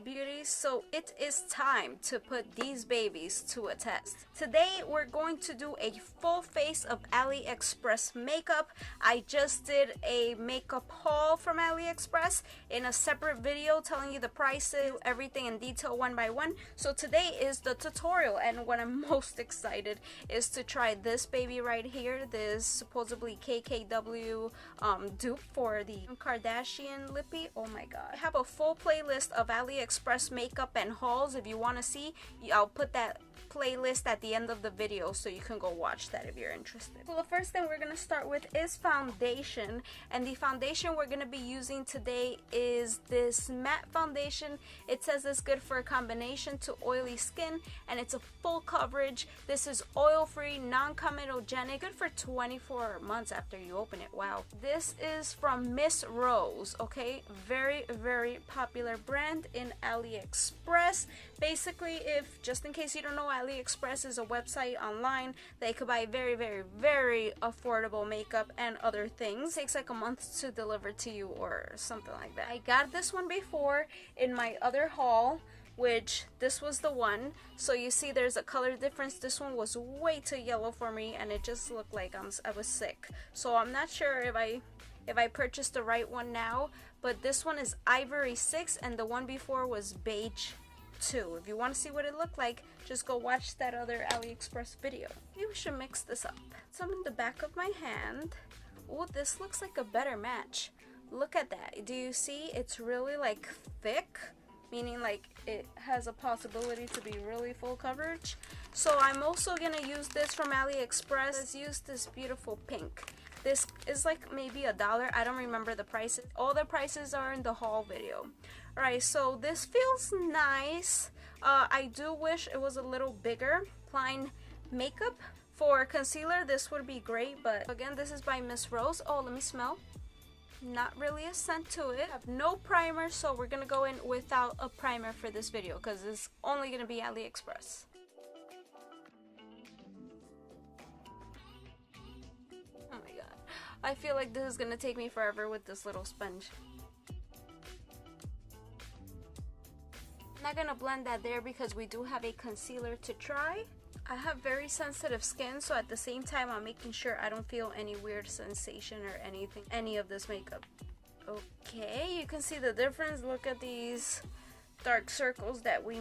beauties, so it is time to put these babies to a test. Today we're going to do a full face of Aliexpress makeup. I just did a makeup haul from Aliexpress in a separate video telling you the prices, everything in detail one by one. So today is the tutorial, and what I'm most excited is to try this baby right here, this supposedly KKW dupe for the Kardashian lippy. Oh my god. I have a full playlist of Aliexpress makeup and hauls. If you want to see, I'll put that playlist at the end of the video so you can go watch that if you're interested. So the first thing we're going to start with is foundation, and the foundation we're going to be using today is this matte foundation. It says it's good for a combination to oily skin, and it's a full coverage. This is oil free, non-comedogenic, good for 24 months after you open it. Wow. This is from Miss Rose, okay? Very popular brand in Aliexpress. Basically, if just in case you don't know, Aliexpress is a website online that you could buy very affordable makeup and other things. It takes like a month to deliver to you or something like that. I got this one before in my other haul, which this was the one. So you see there's a color difference. This one was way too yellow for me, and it just looked like I was sick. So I'm not sure if I purchased the right one now, but this one is Ivory 6 and the one before was Beige 2. If you want to see what it looked like, just go watch that other Aliexpress video. Maybe we should mix this up. Some in the back of my hand. Oh, this looks like a better match. Look at that. Do you see? It's really like thick, meaning like it has a possibility to be really full coverage. So I'm also gonna use this from Aliexpress. Let's use this beautiful pink. This is like maybe $1. I don't remember the prices. All the prices are in the haul video. Alright, so this feels nice. I do wish it was a little bigger. Applying makeup. For concealer, this would be great, but again, this is by Miss Rose. Oh, let me smell. Not really a scent to it. I have no primer, so we're gonna go in without a primer for this video because it's only gonna be Aliexpress. Oh my god. I feel like this is gonna take me forever with this little sponge. I'm not gonna blend that there because we do have a concealer to try. I have very sensitive skin, so at the same time I'm making sure I don't feel any weird sensation or anything, any of this makeup. Okay, you can see the difference. Look at these dark circles that we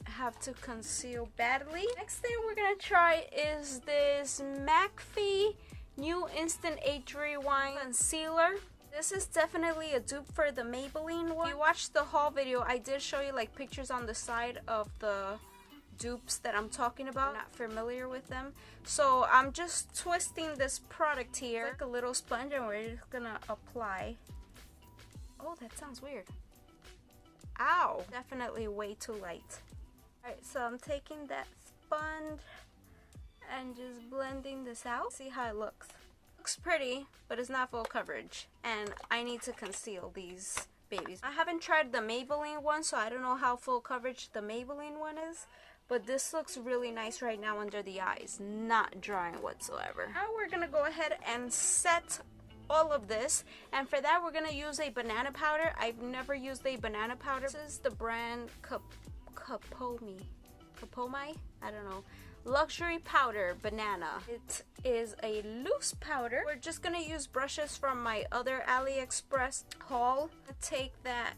have to conceal badly. Next thing we're gonna try is this McAfee New Instant Age Rewind Concealer. This is definitely a dupe for the Maybelline one. If you watched the haul video, I did show you like pictures on the side of the dupes that I'm talking about. I'm not familiar with them, so I'm just twisting this product here. It's like a little sponge, and we're just gonna apply. Oh, that sounds weird. Ow, definitely way too light. Alright, so I'm taking that sponge and just blending this out. See how it looks. Looks pretty, but it's not full coverage, and I need to conceal these babies. I haven't tried the Maybelline one, so I don't know how full coverage the Maybelline one is. But this looks really nice right now under the eyes, not drying whatsoever. Now we're gonna go ahead and set all of this, and for that we're gonna use a banana powder. I've never used a banana powder. This is the brand Kapomai, I don't know. Luxury powder banana. It is a loose powder. We're just gonna use brushes from my other Aliexpress haul. Take that.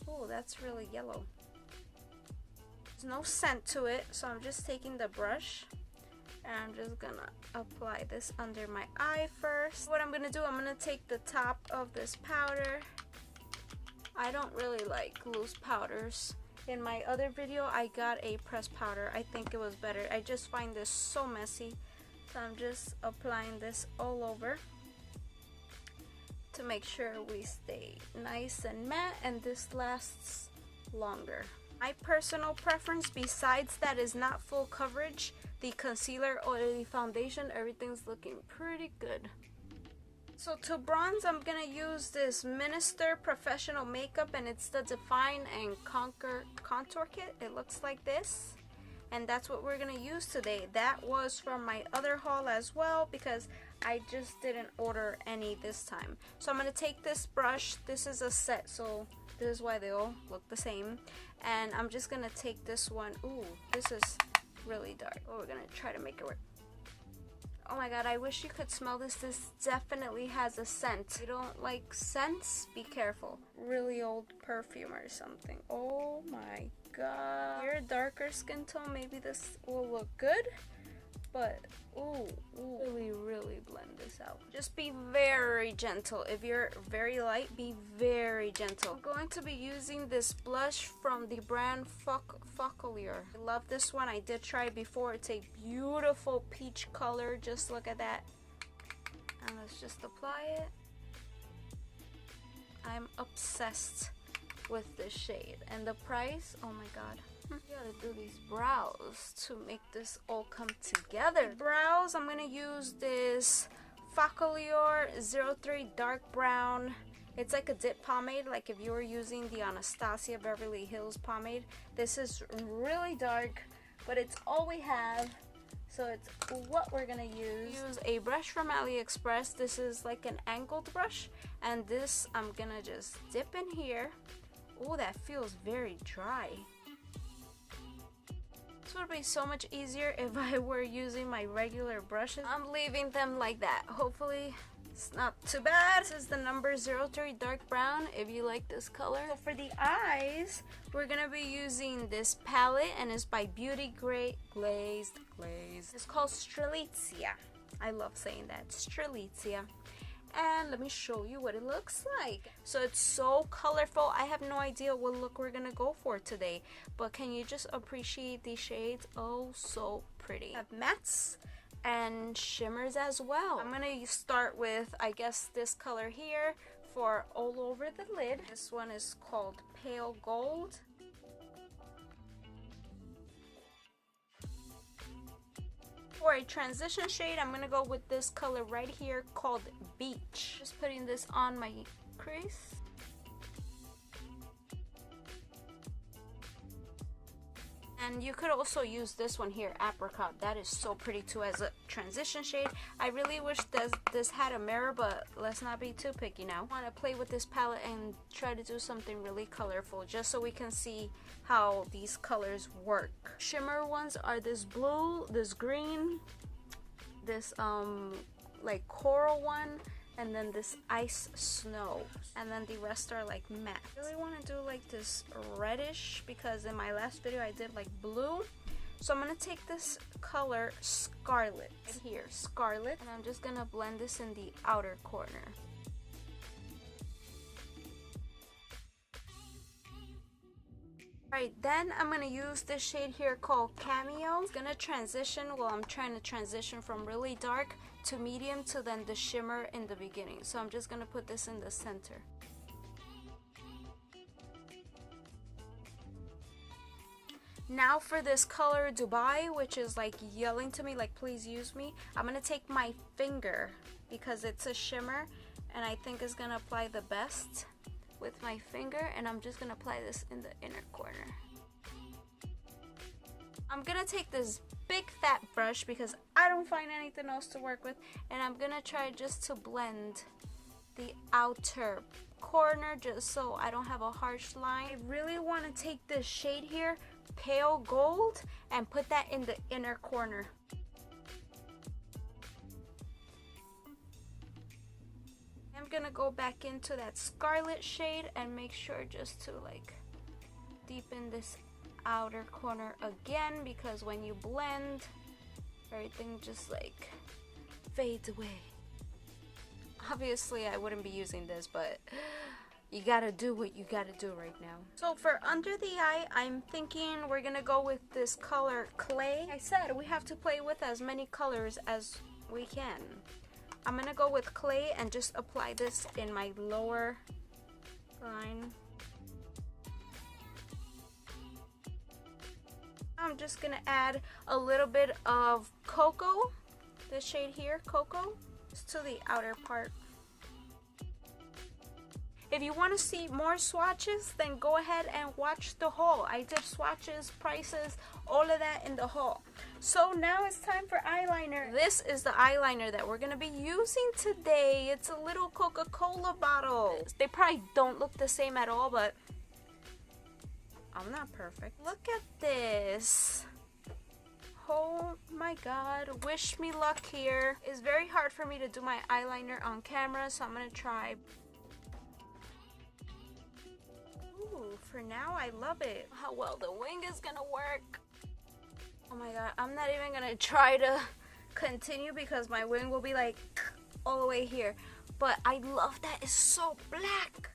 Oh, that's really yellow. No scent to it, so I'm just taking the brush and I'm just gonna apply this under my eye first. What I'm gonna do, I'm gonna take the top of this powder. I don't really like loose powders. In my other video I got a pressed powder. I think it was better. I just find this so messy, so I'm just applying this all over to make sure we stay nice and matte and this lasts longer. My personal preference, besides that is not full coverage, the concealer or the foundation, everything's looking pretty good. So to bronze, I'm gonna use this Minister Professional Makeup, and it's the Define and Contour Kit. It looks like this, and that's what we're gonna use today. That was from my other haul as well because I just didn't order any this time. So I'm gonna take this brush. This is a set, so This is why they all look the same. And I'm just gonna take this one. Ooh, this is really dark. Oh, we're gonna try to make it work. Oh my god, I wish you could smell this. This definitely has a scent. If you don't like scents, be careful. Really old perfume or something. Oh my god. If you're a darker skin tone, maybe this will look good. But, ooh, really blend this out. Just be very gentle. If you're very light, be very gentle. I'm going to be using this blush from the brand Focalier. I love this one. I did try it before. It's a beautiful peach color. Just look at that. And let's just apply it. I'm obsessed with this shade. And the price, oh my god. You gotta do these brows to make this all come together. Brows, I'm gonna use this Focalier 03 Dark Brown. It's like a dip pomade, like if you were using the Anastasia Beverly Hills pomade. This is really dark, but it's all we have, so it's what we're gonna use. Use a brush from Aliexpress. This is like an angled brush, and this I'm gonna just dip in here. Oh, that feels very dry. This would be so much easier if I were using my regular brushes. I'm leaving them like that. Hopefully it's not too bad. This is the number 03 Dark Brown if you like this color. So for the eyes, we're gonna be using this palette, and it's by Beauty Glazed. It's called Strelitzia. I love saying that, Strelitzia. And let me show you what it looks like. So it's so colorful. I have no idea what look we're gonna go for today, but can you just appreciate these shades? Oh, so pretty. I have mattes and shimmers as well. I'm gonna start with, I guess, this color here for all over the lid. This one is called Pale Gold. For a transition shade, I'm gonna go with this color right here called Beach. Just putting this on my crease. And you could also use this one here, Apricot. That is so pretty too as a transition shade. I really wish this had a mirror, but let's not be too picky now. I want to play with this palette and try to do something really colorful, just so we can see how these colors work. Shimmer ones are this blue, this green, this like coral one, and then this ice snow, and then the rest are like matte. I really want to do like this reddish because in my last video I did like blue. So I'm gonna take this color Scarlet right here, Scarlet, and I'm just gonna blend this in the outer corner. Alright, then I'm going to use this shade here called Cameo. It's going to transition, well, I'm trying to transition from really dark to medium to then the shimmer in the beginning. So I'm just going to put this in the center. Now for this color Dubai, which is like yelling to me like please use me, I'm going to take my finger because it's a shimmer and I think it's going to apply the best with my finger, and I'm just gonna apply this in the inner corner. I'm gonna take this big fat brush because I don't find anything else to work with, and I'm gonna try just to blend the outer corner just so I don't have a harsh line. I really want to take this shade here, Pale Gold, and put that in the inner corner. I'm gonna go back into that Scarlet shade and make sure just to like deepen this outer corner again, because when you blend, everything just like fades away. Obviously I wouldn't be using this, but you gotta do what you gotta do right now. So for under the eye, I'm thinking we're gonna go with this color Clay. I said we have to play with as many colors as we can. I'm gonna go with Clay and just apply this in my lower line. I'm just gonna add a little bit of Cocoa, this shade here, Cocoa, just to the outer part. If you want to see more swatches, then go ahead and watch the haul. I did swatches, prices, all of that in the haul. So now it's time for eyeliner. This is the eyeliner that we're going to be using today. It's a little Coca-Cola bottle. They probably don't look the same at all, but I'm not perfect. Look at this. Oh my god, wish me luck here. It's very hard for me to do my eyeliner on camera, so I'm gonna try. Ooh, for now I love it. How well the wing is gonna work. Oh my god, I'm not even gonna try to continue because my wing will be like all the way here. But I love that it's so black.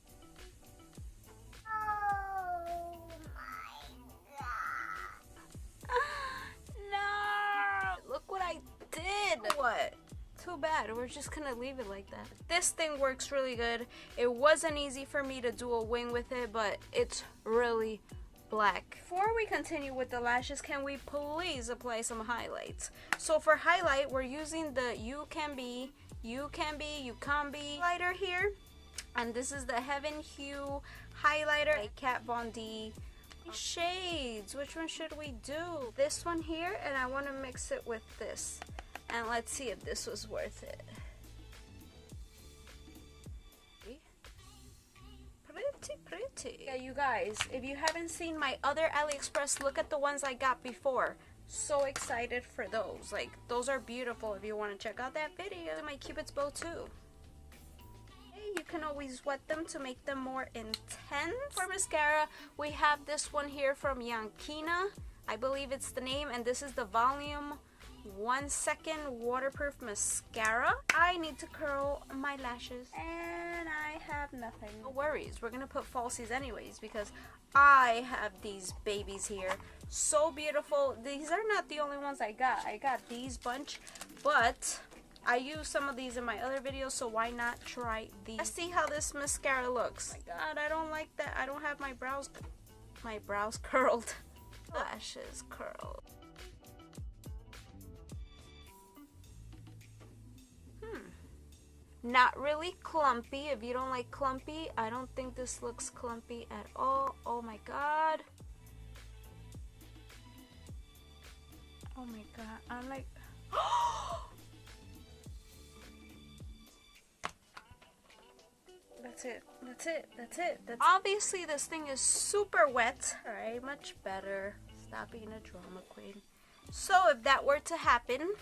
What? Too bad. We're just gonna leave it like that. This thing works really good. It wasn't easy for me to do a wing with it, but it's really black. Before we continue with the lashes, can we please apply some highlights? So for highlight, we're using the You Can Be highlighter here. And this is the Heaven Hue highlighter by Kat Von D. Shades. Which one should we do? This one here, and I want to mix it with this. And let's see if this was worth it. Pretty. Yeah, you guys, if you haven't seen my other Aliexpress, look at the ones I got before. So excited for those. Like, those are beautiful if you want to check out that video. My Cupid's bow too. You can always wet them to make them more intense. For mascara, we have this one here from Yankina. I believe it's the name, and this is the Volume 1 Second Waterproof Mascara. I need to curl my lashes, and I have nothing. No worries, we're gonna put falsies anyways because I have these babies here. So beautiful. These are not the only ones I got. I got these bunch, but I used some of these in my other videos, so why not try these? Let's see how this mascara looks. Oh my god, I don't like that. I don't have my brows curled. Lashes curled. Not really clumpy. If you don't like clumpy, I don't think this looks clumpy at all. Oh my god. Oh my god. I'm like... That's it. Obviously, this thing is super wet. Alright, much better. Stop being a drama queen. So, if that were to happen,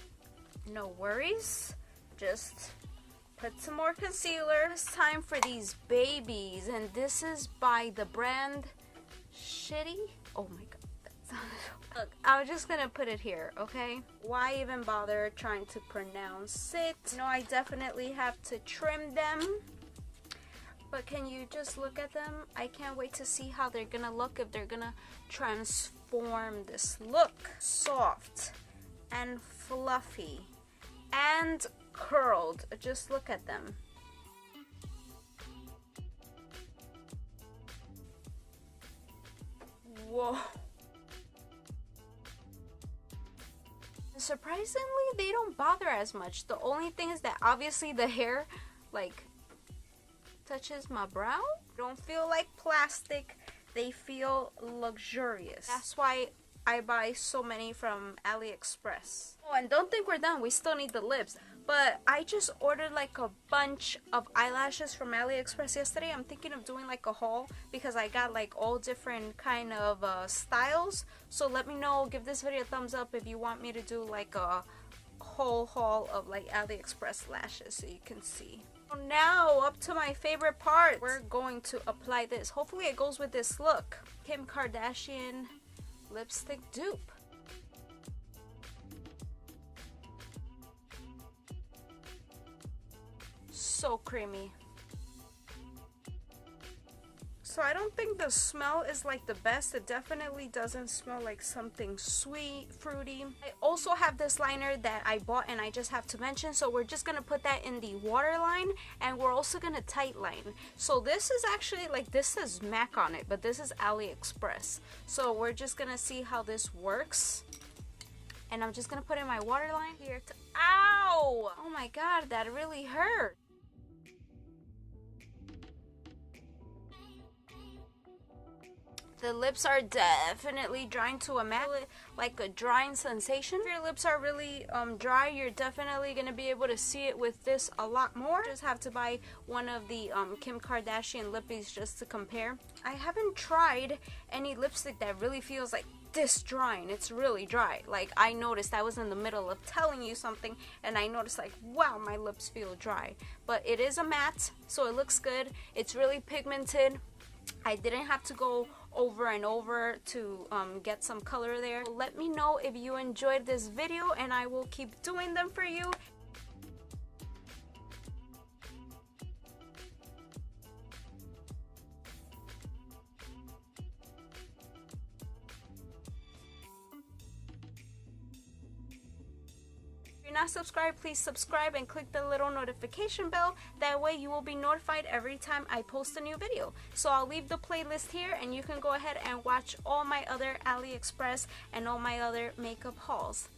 no worries. Just put some more concealer. It's time for these babies, and this is by the brand Shitty. Oh my god, that sounded... Look, I'm just gonna put it here, okay? Why even bother trying to pronounce it? No, I definitely have to trim them. But can you just look at them? I can't wait to see how they're gonna look, if they're gonna transform this look. Soft and fluffy and curled. Just look at them. Whoa. Surprisingly, they don't bother as much. The only thing is that obviously the hair, like, touches my brow. Don't feel like plastic. They feel luxurious. That's why I buy so many from Aliexpress. Oh, and don't think we're done. We still need the lips. But I just ordered like a bunch of eyelashes from Aliexpress yesterday. I'm thinking of doing like a haul because I got like all different kind of styles. So let me know. Give this video a thumbs up if you want me to do like a whole haul of like Aliexpress lashes so you can see. Now up to my favorite part. We're going to apply this. Hopefully it goes with this look. Kim Kardashian lipstick dupe. So creamy. So I don't think the smell is like the best. It definitely doesn't smell like something sweet, fruity. I also have this liner that I bought and I just have to mention. So we're just going to put that in the waterline, and we're also going to tight line. So this is actually like, this says MAC on it, but this is Aliexpress. So we're just going to see how this works. And I'm just going to put in my waterline here. Ow! Oh my god, that really hurt. The lips are definitely drying to a matte, like a drying sensation. If your lips are really dry, you're definitely going to be able to see it with this a lot more. You just have to buy one of the Kim Kardashian lippies just to compare. I haven't tried any lipstick that really feels like this dry, and it's really dry. Like, I noticed, I was in the middle of telling you something and I noticed like, wow, my lips feel dry. But it is a matte, so it looks good. It's really pigmented. I didn't have to go over and over to get some color there. Let me know if you enjoyed this video and I will keep doing them for you. If you're not subscribed, please subscribe and click the little notification bell. That way you will be notified every time I post a new video. So I'll leave the playlist here and you can go ahead and watch all my other AliExpress and all my other makeup hauls.